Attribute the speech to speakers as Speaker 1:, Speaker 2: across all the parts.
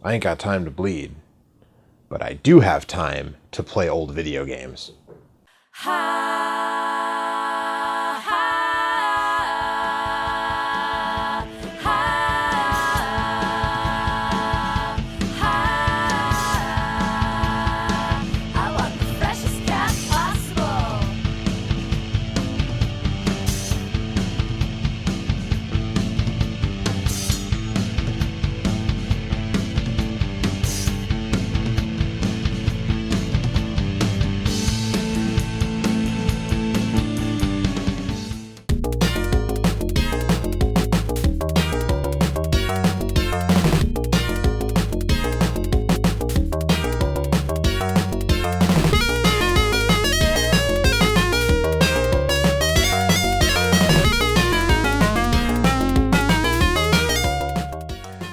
Speaker 1: I ain't got time to bleed. But I do have time to play old video games.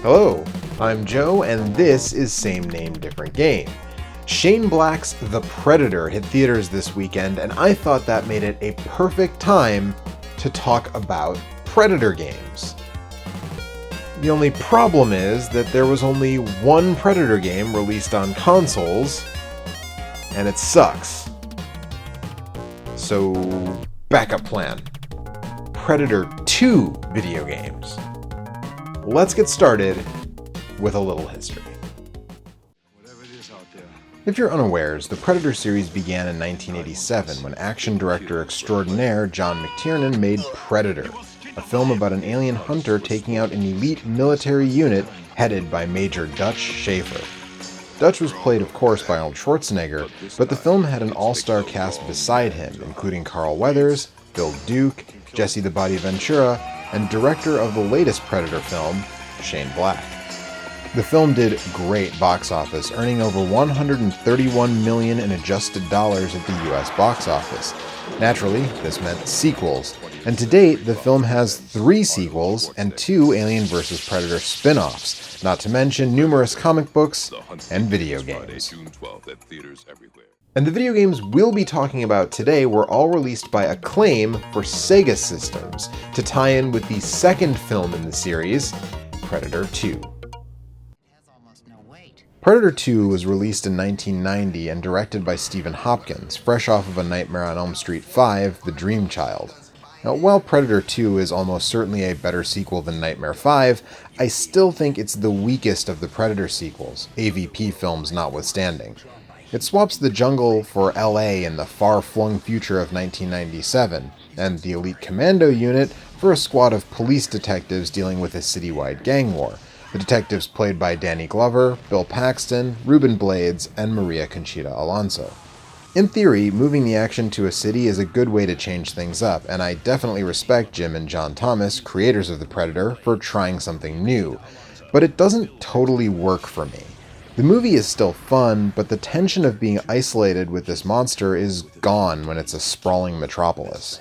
Speaker 1: Hello, I'm Joe, and this is Same Name, Different Game. Shane Black's The Predator hit theaters this weekend, and I thought that made it a perfect time to talk about Predator games. The only problem is that there was only one Predator game released on consoles, and it sucks. So, backup plan. Predator 2 video games. Let's get started with a little history. If you're unawares, the Predator series began in 1987 when action director extraordinaire John McTiernan made Predator, a film about an alien hunter taking out an elite military unit headed by Major Dutch Schaefer. Dutch was played, of course, by Arnold Schwarzenegger, but the film had an all-star cast beside him, including Carl Weathers, Bill Duke, Jesse the Body Ventura, and director of the latest Predator film, Shane Black. The film did great box office, earning over $131 million in adjusted dollars at the US box office. Naturally, this meant sequels, and to date, the film has 3 sequels and 2 Alien vs. Predator spin-offs, not to mention numerous comic books and video games. And the video games we'll be talking about today were all released by Acclaim for Sega systems, to tie in with the second film in the series, Predator 2. Predator 2 was released in 1990 and directed by Stephen Hopkins, fresh off of A Nightmare on Elm Street 5, The Dream Child. Now, while Predator 2 is almost certainly a better sequel than Nightmare 5, I still think it's the weakest of the Predator sequels, AVP films notwithstanding. It swaps the jungle for LA in the far-flung future of 1997, and the elite commando unit for a squad of police detectives dealing with a citywide gang war. The detectives played by Danny Glover, Bill Paxton, Ruben Blades, and Maria Conchita Alonso. In theory, moving the action to a city is a good way to change things up, and I definitely respect Jim and John Thomas, creators of The Predator, for trying something new. But it doesn't totally work for me. The movie is still fun, but the tension of being isolated with this monster is gone when it's a sprawling metropolis.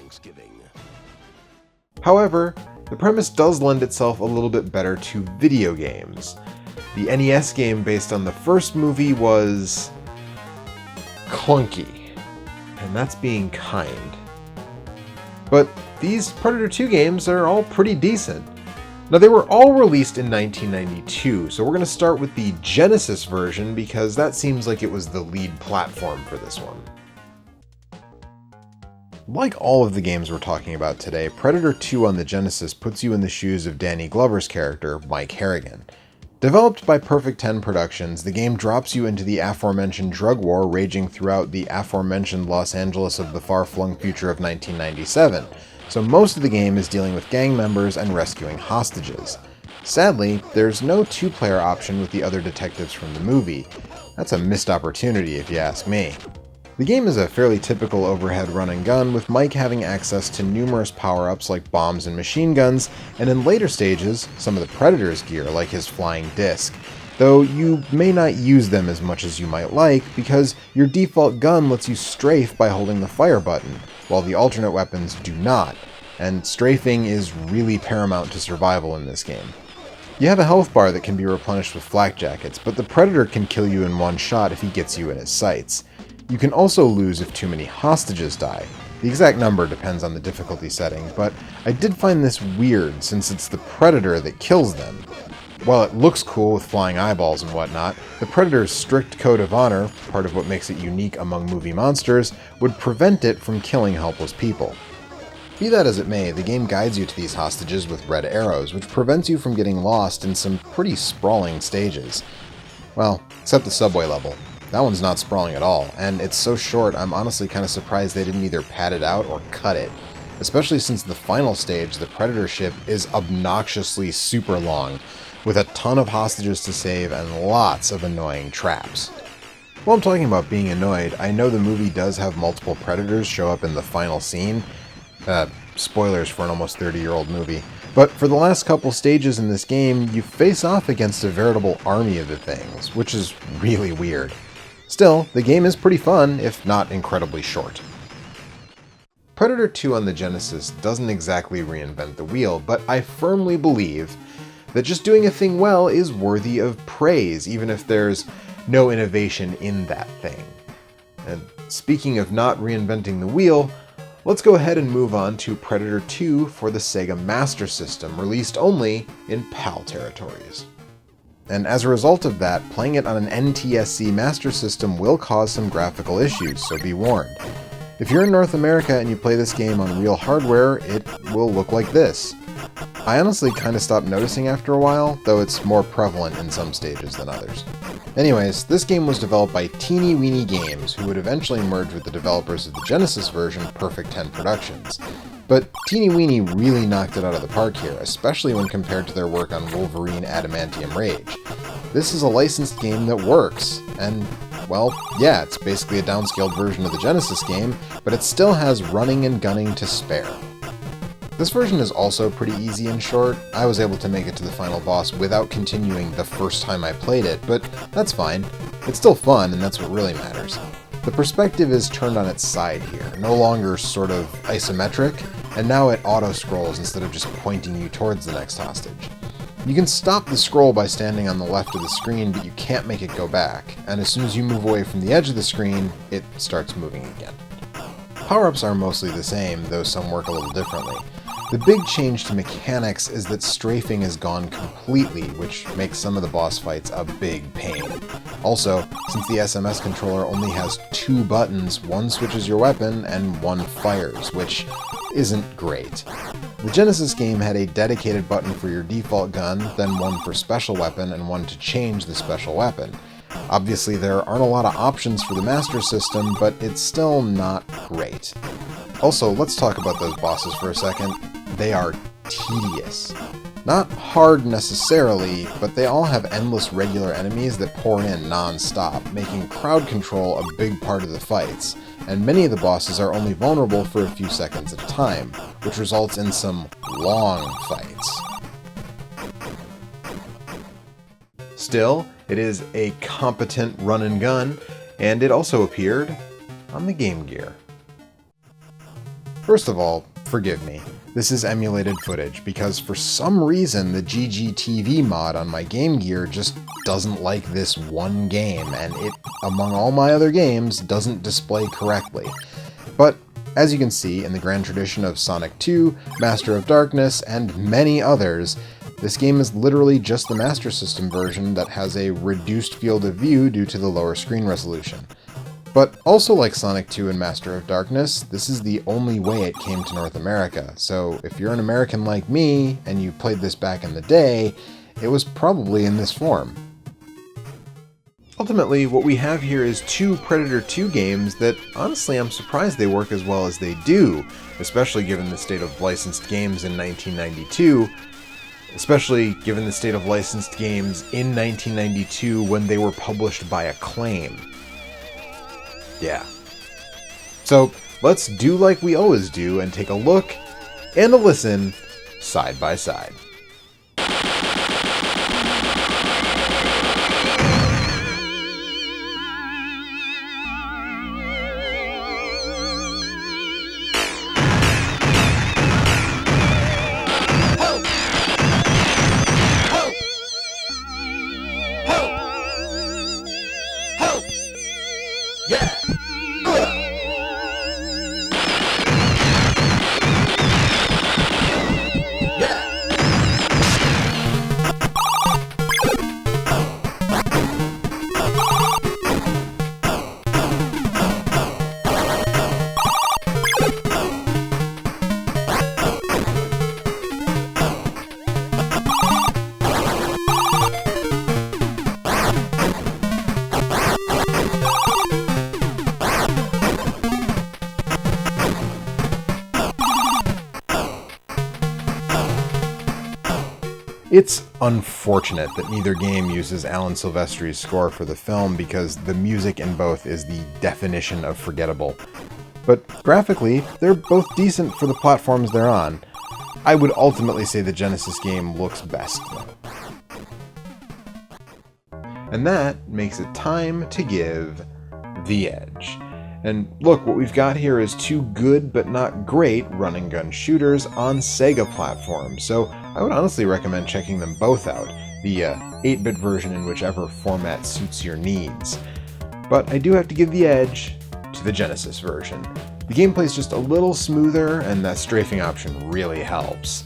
Speaker 1: However, the premise does lend itself a little bit better to video games. The NES game based on the first movie was clunky, and that's being kind. But these Predator 2 games are all pretty decent. Now, they were all released in 1992, so we're going to start with the Genesis version because that seems like it was the lead platform for this one. Like all of the games we're talking about today, Predator 2 on the Genesis puts you in the shoes of Danny Glover's character, Mike Harrigan. Developed by Perfect 10 Productions, the game drops you into the aforementioned drug war raging throughout the aforementioned Los Angeles of the far-flung future of 1997. So most of the game is dealing with gang members and rescuing hostages. Sadly, there's no 2-player option with the other detectives from the movie. That's a missed opportunity if you ask me. The game is a fairly typical overhead run and gun, with Mike having access to numerous power-ups like bombs and machine guns, and in later stages, some of the Predator's gear like his flying disc. Though you may not use them as much as you might like, because your default gun lets you strafe by holding the fire button, while the alternate weapons do not, and strafing is really paramount to survival in this game. You have a health bar that can be replenished with flak jackets, but the Predator can kill you in one shot if he gets you in his sights. You can also lose if too many hostages die. The exact number depends on the difficulty setting, but I did find this weird since it's the Predator that kills them. While it looks cool with flying eyeballs and whatnot, the Predator's strict code of honor, part of what makes it unique among movie monsters, would prevent it from killing helpless people. Be that as it may, the game guides you to these hostages with red arrows, which prevents you from getting lost in some pretty sprawling stages. Well, except the subway level. That one's not sprawling at all, and it's so short I'm honestly kind of surprised they didn't either pad it out or cut it. Especially since the final stage, the Predator ship, is obnoxiously super long, with a ton of hostages to save and lots of annoying traps. While I'm talking about being annoyed, I know the movie does have multiple Predators show up in the final scene. Spoilers for an almost 30-year-old movie. But for the last couple stages in this game, you face off against a veritable army of the things, which is really weird. Still, the game is pretty fun, if not incredibly short. Predator 2 on the Genesis doesn't exactly reinvent the wheel, but I firmly believe that just doing a thing well is worthy of praise, even if there's no innovation in that thing. And speaking of not reinventing the wheel, let's go ahead and move on to Predator 2 for the Sega Master System, released only in PAL territories. And as a result of that, playing it on an NTSC Master System will cause some graphical issues, so be warned. If you're in North America and you play this game on real hardware, it will look like this. I honestly kind of stopped noticing after a while, though it's more prevalent in some stages than others. Anyways, this game was developed by Teeny Weeny Games, who would eventually merge with the developers of the Genesis version, Perfect 10 Productions. But Teeny Weeny really knocked it out of the park here, especially when compared to their work on Wolverine Adamantium Rage. This is a licensed game that works, and, well, yeah, it's basically a downscaled version of the Genesis game, but it still has running and gunning to spare. This version is also pretty easy and short. I was able to make it to the final boss without continuing the first time I played it, but that's fine. It's still fun, and that's what really matters. The perspective is turned on its side here, no longer sort of isometric, and now it auto-scrolls instead of just pointing you towards the next hostage. You can stop the scroll by standing on the left of the screen, but you can't make it go back, and as soon as you move away from the edge of the screen, it starts moving again. Power-ups are mostly the same, though some work a little differently. The big change to mechanics is that strafing is gone completely, which makes some of the boss fights a big pain. Also, since the SMS controller only has 2 buttons, one switches your weapon and one fires, which isn't great. The Genesis game had a dedicated button for your default gun, then one for special weapon, and one to change the special weapon. Obviously, there aren't a lot of options for the Master System, but it's still not great. Also, let's talk about those bosses for a second. They are tedious. Not hard necessarily, but they all have endless regular enemies that pour in non-stop, making crowd control a big part of the fights, and many of the bosses are only vulnerable for a few seconds at a time, which results in some long fights. Still, it is a competent run and gun, and it also appeared on the Game Gear. First of all, forgive me. This is emulated footage, because for some reason the GGTV mod on my Game Gear just doesn't like this one game, and it, among all my other games, doesn't display correctly. But, as you can see, in the grand tradition of Sonic 2, Master of Darkness, and many others, this game is literally just the Master System version that has a reduced field of view due to the lower screen resolution. But also like Sonic 2 and Master of Darkness, this is the only way it came to North America, so if you're an American like me, and you played this back in the day, it was probably in this form. Ultimately, what we have here is 2 Predator 2 games that, honestly, I'm surprised they work as well as they do, especially given the state of licensed games in 1992, especially given the state of licensed games in 1992 when they were published by Acclaim. Yeah. So, let's do like we always do and take a look and a listen side by side. It's unfortunate that neither game uses Alan Silvestri's score for the film because the music in both is the definition of forgettable. But graphically, they're both decent for the platforms they're on. I would ultimately say the Genesis game looks best, though. And that makes it time to give the edge. And look, what we've got here is two good but not great run-and-gun shooters on Sega platforms, so I would honestly recommend checking them both out, the 8-bit version in whichever format suits your needs. But I do have to give the edge to the Genesis version. The gameplay's just a little smoother, and that strafing option really helps.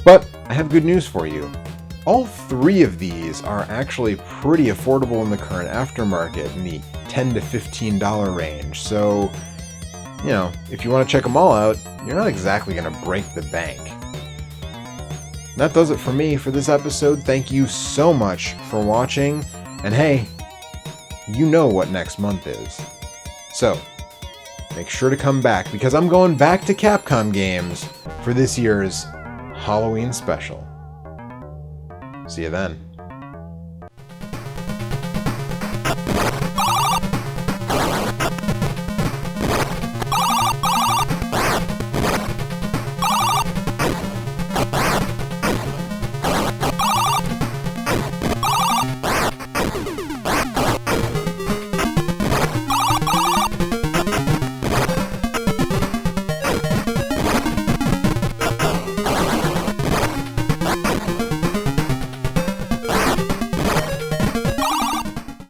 Speaker 1: But I have good news for you. All three of these are actually pretty affordable in the current aftermarket, in the $10 to $15 range, so, you know, if you want to check them all out, you're not exactly going to break the bank. That does it for me for this episode. Thank you so much for watching, and hey, you know what next month is. So, make sure to come back, because I'm going back to Capcom games for this year's Halloween special. See you then.